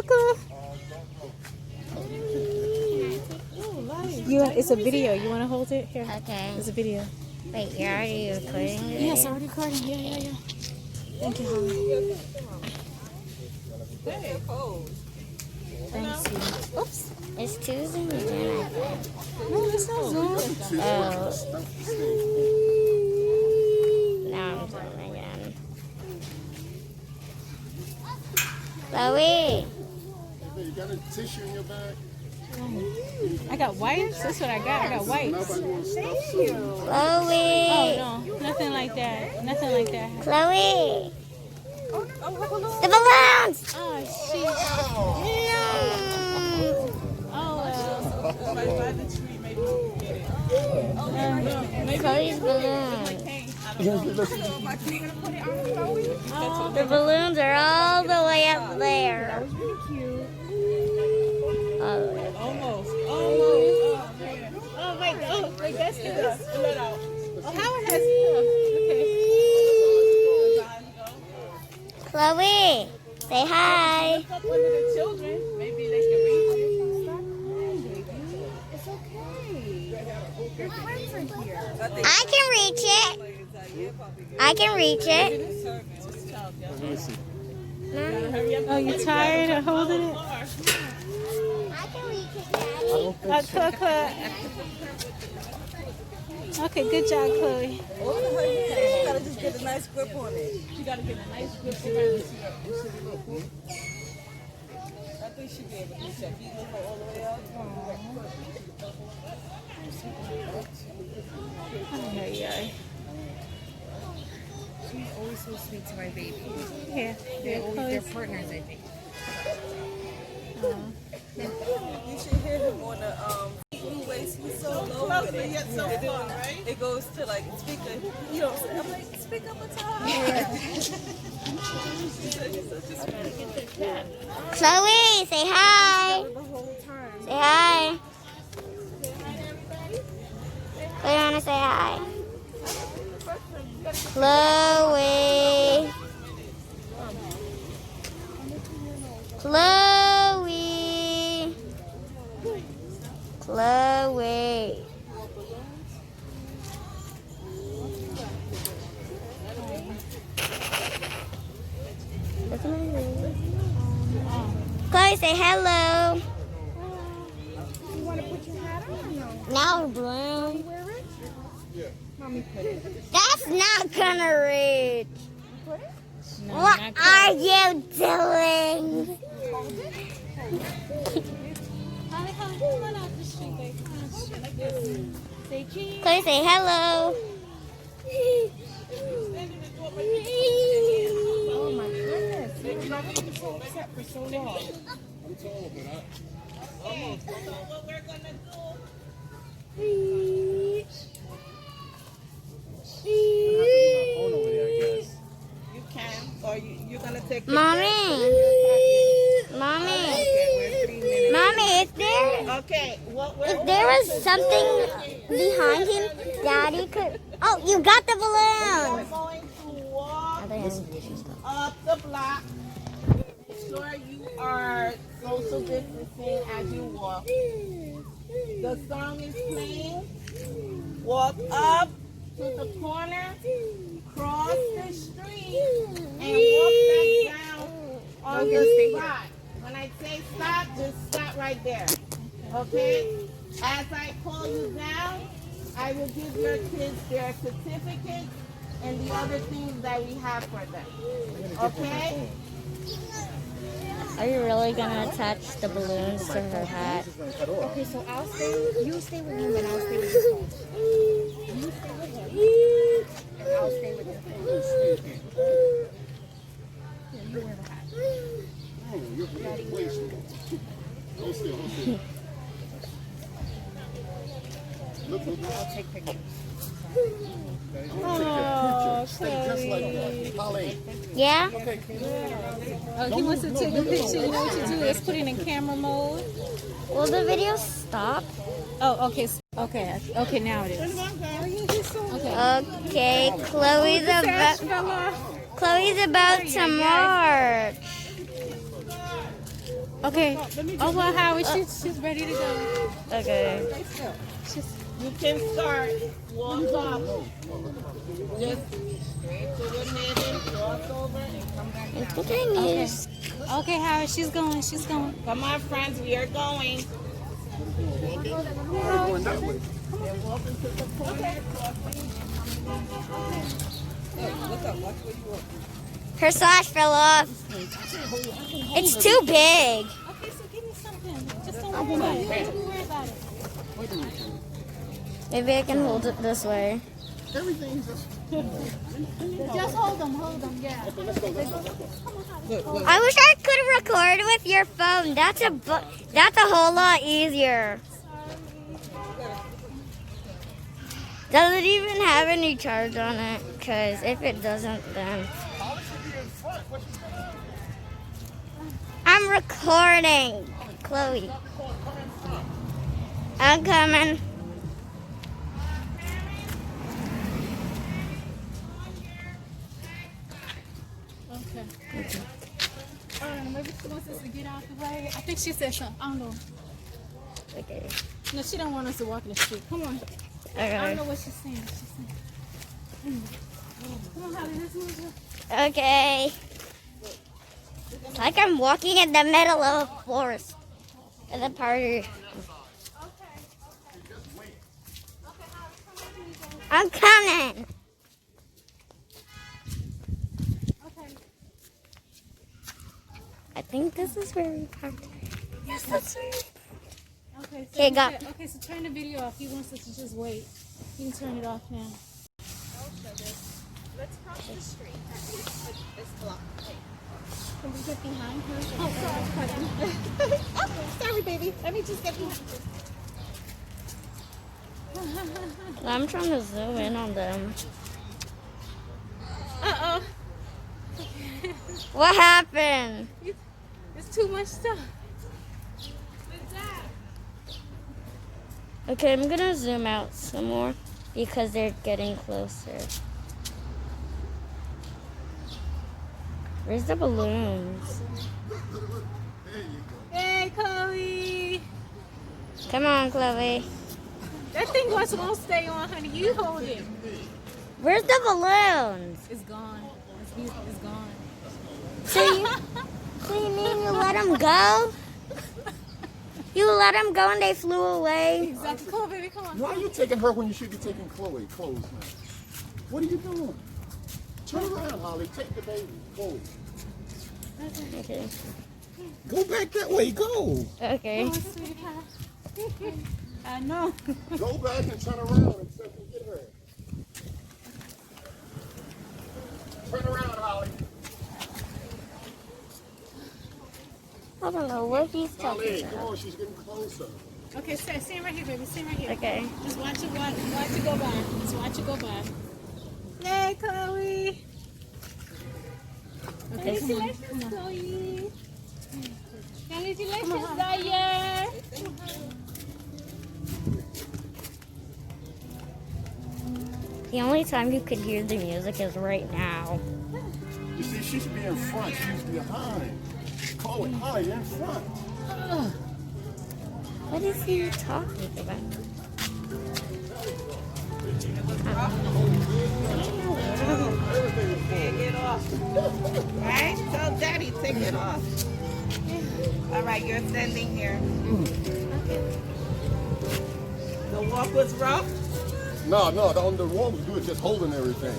Coco. It's a video. You want to hold it? Here. Okay. It's a video. Wait, you're already recording it? Yes, I'm recording. Yeah. Thank you, Holly. Thanks, you. Oops. It's too zoomed in, I think. No, it's not Zoom. Oh. Now I'm zooming again. Chloe! You got a tissue in your bag? I got wipes. That's what I got. I got wipes. Chloe! Oh, no. Nothing like that. Nothing like that. Chloe! The balloons! Oh, shit. Oh, well. Chloe's balloons. The balloons are all the way up there. All the way up. Almost. Oh, wait, that's good. Oh, Howard has Chloe, say hi. stuff. One of the children, maybe they can reach it. It's okay. Your friends are here. I can reach it. I can reach it. Let me see. Oh, you tired of holding it? I can reach it, Daddy. Chloe. Okay, good job, Chloe. You gotta just get a nice grip on it. You gotta get a nice grip around it. I think she'd be able to reach that. You look all the way up. Ay. She's always so sweet to my baby. Yeah, They're Chloe's. partners, I think. You should hear him on the blue waist. He's so low with it. Yet so fun, right? It goes to like speaker. You know, I'm like, speak up a time. Chloe, say hi. The whole time. Say hi. Chloe, I want to say hi. Chloe. Chloe. Chloe. Chloe, say hello. You want to put your hat on or no? Now, Bloom. Wear it? Mommy put it. That's not gonna reach. Put it? No, What not are you doing? Holly, come on out the street, babe. Come on, street like this. Say cheese. Chloe, say hello. Oh my goodness. They've not been so upset for so long. You can, or you're gonna take. Mommy. Mommy. Mommy, Okay. if there was something behind him, Daddy could. Oh, you got the We're balloon. going to walk up the block. Make sure you are social distancing as you walk. The song is playing. Walk up to the corner, cross the street, and walk back down on the spot. When I say stop, just stop right there. Okay? As I call you down, I will give your kids their certificates and the other things that we have for them. Okay? Are you really gonna attach the balloons to her hat? Okay, so I'll stay. You stay with him, and I'll stay with your phone. You stay with him, and I'll stay with your phone. Here, you wear the hat. I'll take pictures. Oh, Just like that. Holly. Yeah? Oh, he wants to take a picture. You know what you do is put it in camera mode. Will the video stop? Oh, okay. Okay, now it is. Okay. Okay, Chloe's about to march. Okay. Oh well, Howard, she's ready to go. Okay. You can start. Walk up. Just straight to the middle, cross over, and come back down. Continues. Okay, Howard, she's going. She's going. Come on, friends, we are going. We're going that way. They're walking to the corner, crossing. Look up, watch where you walk. Her slash fell off. It's too big. Okay, so give me something. Just don't worry about it. Don't worry about it. Maybe I can hold it this way. Everything's just. Just hold them, yeah. I wish I could record with your phone. That's a whole lot easier. Does it even have any charge on it? Because if it doesn't, then I'm recording, Chloe. I'm coming. Okay. Maybe she wants us to get out the way. I think she said something. I don't know. Okay. No, she don't want us to walk in the street. Come on. I don't Okay. know what she's saying. Come on, Holly, let's move. Okay. It's like I'm walking in the middle of a forest at a party. I'm coming. Okay. I think this is where we parked. Yes, that's where. Okay, so Okay, go. Okay, so turn the video off. He wants us to just wait. You can turn it off now. Let's cross the street. This block. Can we get behind her? Oh, sorry. Oh, sorry, baby. Let me just get behind her. I'm trying to zoom in on them. Uh-oh. What happened? It's too much stuff. Okay, I'm gonna zoom out some more because they're getting closer. Where's the balloons? Hey, Chloe. Come on, Chloe. That thing won't stay on, honey. You hold it. Where's the balloons? It's gone. It's gone. So you mean you let them go? You let them go and they flew away? Exactly. Come on, baby. Come on. Why are you taking her when you should be taking Chloe? Clothes, man. What are you doing? Turn around, Holly. Take the baby. Chloe. Okay. Go back that way. Go. Okay. I know. Go back and turn around and see if you get her. Turn around, Holly. I don't know what he's talking Holly, about. come on. She's getting closer. Okay, stand right here, baby. Stand right here. Okay. Just watch it go by. Just watch it go by. Hey, Chloe. Okay. Congratulations, Chloe. Congratulations, Daya. The only time you could hear the music is right now. You see, she should be in front. She's behind. Chloe, Holly, in front. What is he talking about? Take it off. Right? Tell Daddy, take it off. All right, you're standing here. The walk was rough? No, the wall was good, just holding everything.